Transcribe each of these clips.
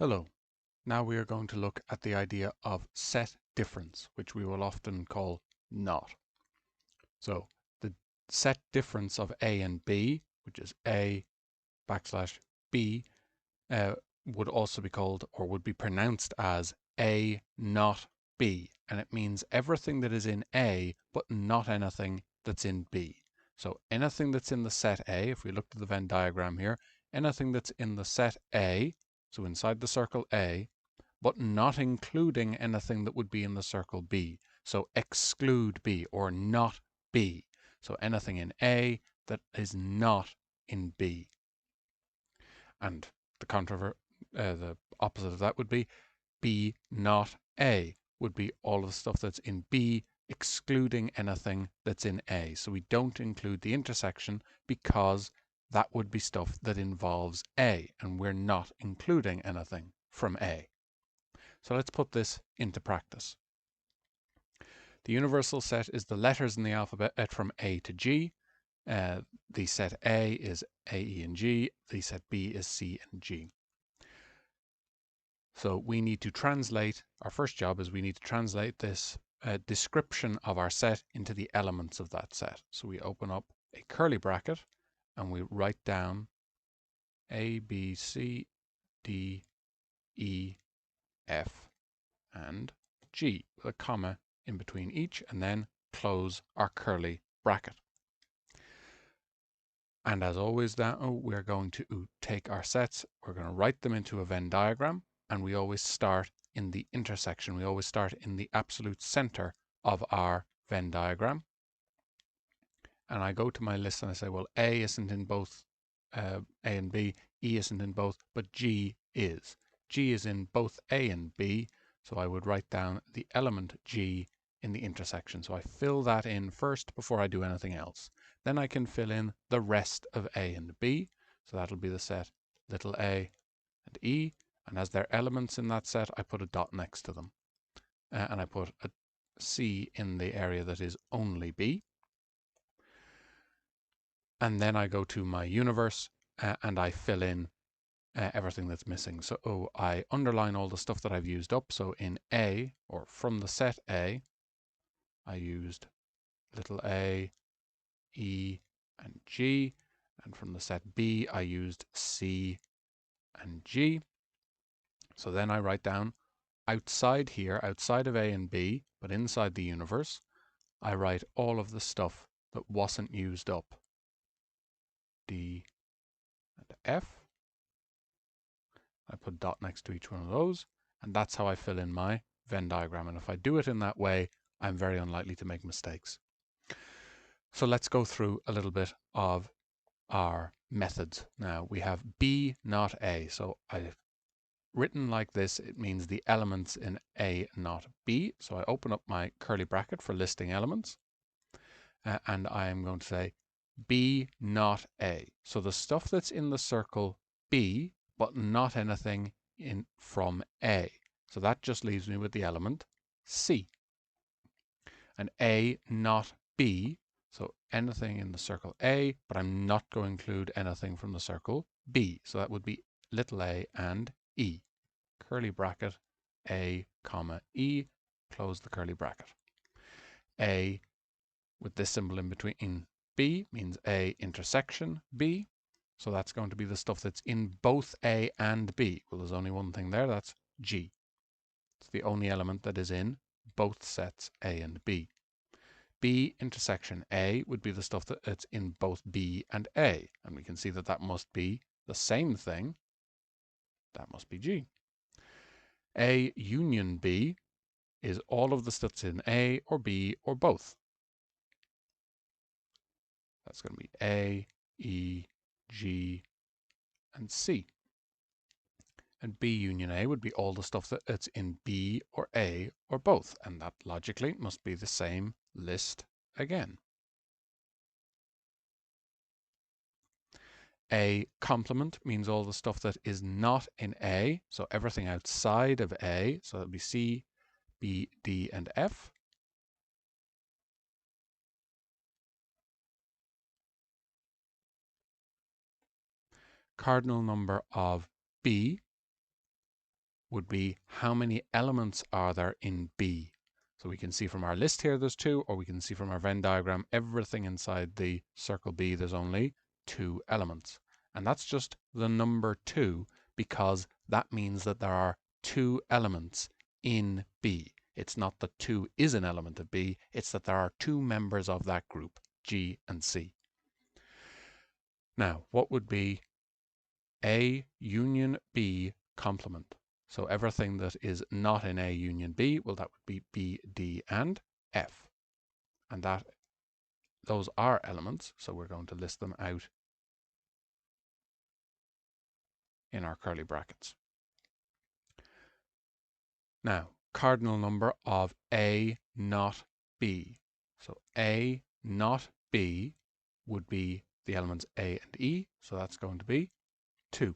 Hello. Now we are going to look at the idea of set difference, which we will often call not. So the set difference of A and B, which is A backslash B, would also be called or would be pronounced as A not B. And it means everything that is in A, but not anything that's in B. So anything that's in the set A, if we look at the Venn diagram here, anything that's in the set A, so inside the circle A, but not including anything that would be in the circle B. So exclude B or not B. So anything in A that is not in B. And the opposite of that would be B not A, would be all of the stuff that's in B excluding anything that's in A. So we don't include the intersection because that would be stuff that involves A, and we're not including anything from A. So let's put this into practice. The universal set is the letters in the alphabet from A to G. The set A is A, E, and G. The set B is C and G. So we need to translate, our first job is we need to translate this description of our set into the elements of that set. So we open up a curly bracket and we write down A, B, C, D, E, F, and G, with a comma in between each, and then close our curly bracket. And as always now, we're going to take our sets, we're going to write them into a Venn diagram, and we always start in the intersection. We always start in the absolute center of our Venn diagram. And I go to my list and I say, well, A isn't in both A and B, E isn't in both, but G is. G is in both A and B, so I would write down the element G in the intersection. So I fill that in first before I do anything else. Then I can fill in the rest of A and B. So that'll be the set little a and E. And as they're elements in that set, I put a dot next to them. And I put a C in the area that is only B. And then I go to my universe and I fill in everything that's missing. So I underline all the stuff that I've used up. So in A, or from the set A, I used little a, E, and G. And from the set B, I used C and G. So then I write down outside here, outside of A and B, but inside the universe, I write all of the stuff that wasn't used up. D and F. I put a dot next to each one of those, and that's how I fill in my Venn diagram. And if I do it in that way, I'm very unlikely to make mistakes. So let's go through a little bit of our methods. Now we have B not A. So I've written like this, it means the elements in A not B. So I open up my curly bracket for listing elements, and I am going to say B not A. So the stuff that's in the circle B, but not anything in from A. So that just leaves me with the element C. And A not B, so anything in the circle A, but I'm not going to include anything from the circle B. So that would be little a and E. Curly bracket, A, comma, E, close the curly bracket. A with this symbol in between B means A intersection B. So that's going to be the stuff that's in both A and B. Well, there's only one thing there, that's G. It's the only element that is in both sets A and B. B intersection A would be the stuff that's in both B and A. And we can see that that must be the same thing. That must be G. A union B is all of the stuff that's in A or B or both. That's going to be A, E, G, and C. And B union A would be all the stuff that's in B or A or both. And that logically must be the same list again. A complement means all the stuff that is not in A. So everything outside of A. So that would be C, B, D, and F. Cardinal number of B would be how many elements are there in B. So we can see from our list here there's 2, or we can see from our Venn diagram, everything inside the circle B, there's only 2 elements. And that's just the number 2, because that means that there are 2 elements in B. It's not that 2 is an element of B, it's that there are 2 members of that group, G and C. Now, what would be A union B complement? So everything that is not in A union B, well, that would be B, D, and F. And those are elements, so we're going to list them out in our curly brackets. Now, cardinal number of A not B. So A not B would be the elements A and E, so that's going to be 2.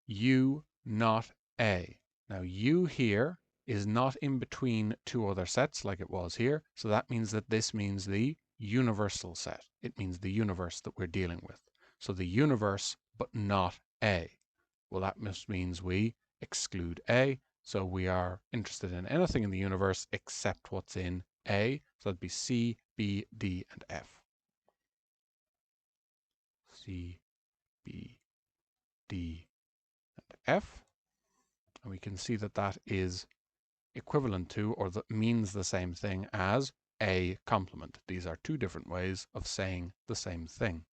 U not A. Now U here is not in between 2 other sets like it was here, so that means that this means the universal set. It means the universe that we're dealing with. So the universe, but not A. Well, that just means we exclude A, so we are interested in anything in the universe except what's in A, so that'd be C, B, D, and F. C, B, D, and F. And we can see that that is equivalent to, or that means the same thing as, A complement. These are 2 different ways of saying the same thing.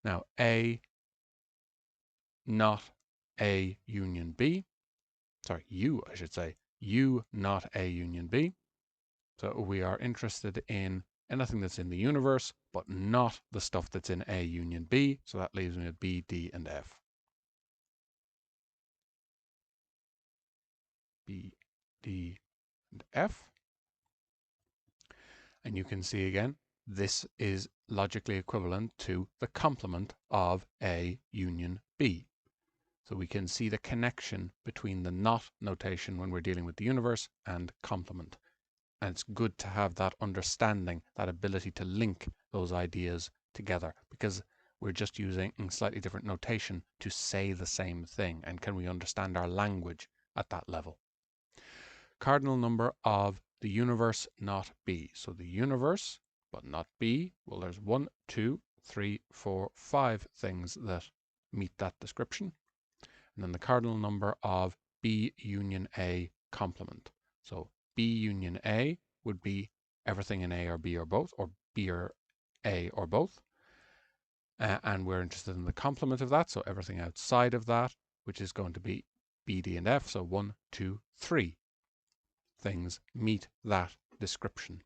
Now, A not A union B, sorry, U, I should say, U not A union B. So we are interested in anything that's in the universe, but not the stuff that's in A union B. So that leaves me with B, D, and F. B, D, and F. And you can see again, this is logically equivalent to the complement of A union B. So we can see the connection between the not notation when we're dealing with the universe and complement. And it's good to have that understanding, that ability to link those ideas together, because we're just using slightly different notation to say the same thing. And can we understand our language at that level? Cardinal number of the universe not B. So the universe, but not B, well, there's 1, 2, 3, 4, 5 things that meet that description. And then the cardinal number of B union A complement. So B union A would be everything in A or B or both, or B or A or both. And we're interested in the complement of that, so everything outside of that, which is going to be B, D, and F. So 1, 2, 3 things meet that description.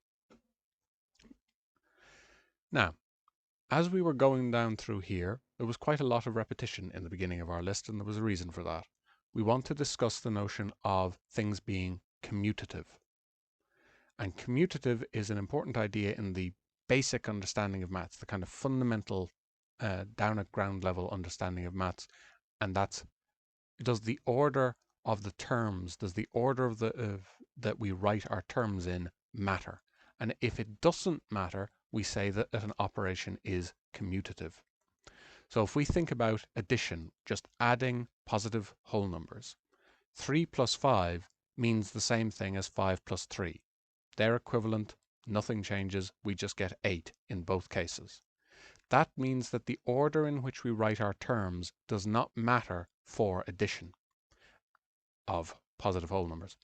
Now, as we were going down through here, there was quite a lot of repetition in the beginning of our list, and there was a reason for that. We want to discuss the notion of things being commutative. And commutative is an important idea in the basic understanding of maths, the kind of fundamental down at ground level understanding of maths. And that's, does the order of the terms, does the order of that we write our terms in matter? And if it doesn't matter, we say that an operation is commutative. So if we think about addition, just adding positive whole numbers, 3 plus 5 means the same thing as 5 plus 3. They're equivalent, nothing changes, we just get 8 in both cases. That means that the order in which we write our terms does not matter for addition of positive whole numbers,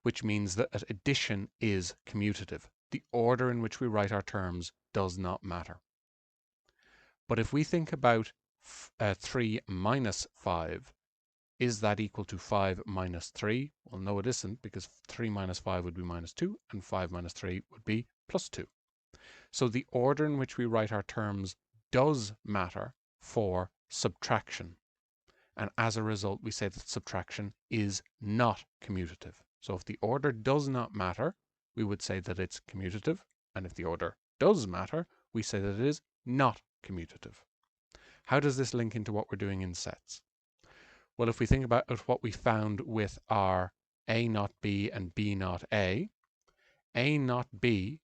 which means that addition is commutative. The order in which we write our terms does not matter. But if we think about 3 minus 5, is that equal to 5 minus 3? Well, no, it isn't, because 3 minus 5 would be minus 2, and 5 minus 3 would be plus 2. So the order in which we write our terms does matter for subtraction. And as a result, we say that subtraction is not commutative. So if the order does not matter, we would say that it's commutative. And if the order does matter, we say that it is not commutative. How does this link into what we're doing in sets? Well, if we think about what we found with our A not B and B not A not B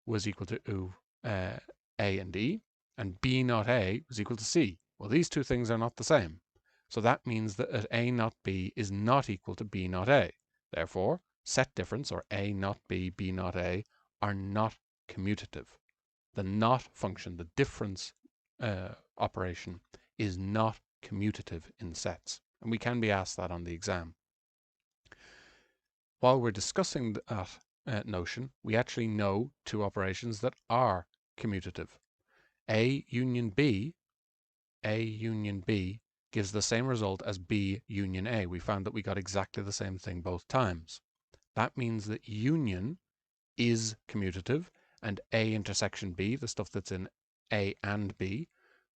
was equal to A and E, and B not A was equal to C. Well, these two things are not the same. So that means that A not B is not equal to B not A. Therefore, set difference, or A not B, B not A, are not commutative. The not function, the difference operation, is not commutative in sets. And we can be asked that on the exam. While we're discussing that notion, we actually know two operations that are commutative. A union B gives the same result as B union A. We found that we got exactly the same thing both times. That means that union is commutative, and A intersection B, the stuff that's in A and B,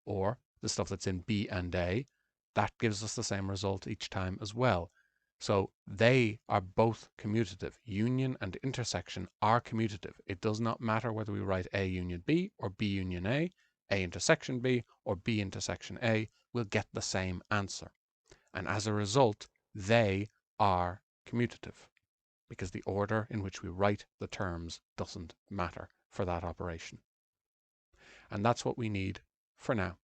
or the stuff that's in B and A, that gives us the same result each time as well. So they are both commutative. Union and intersection are commutative. It does not matter whether we write A union B or B union A intersection B or B intersection A, we'll get the same answer. And as a result, they are commutative, because the order in which we write the terms doesn't matter for that operation. And that's what we need for now.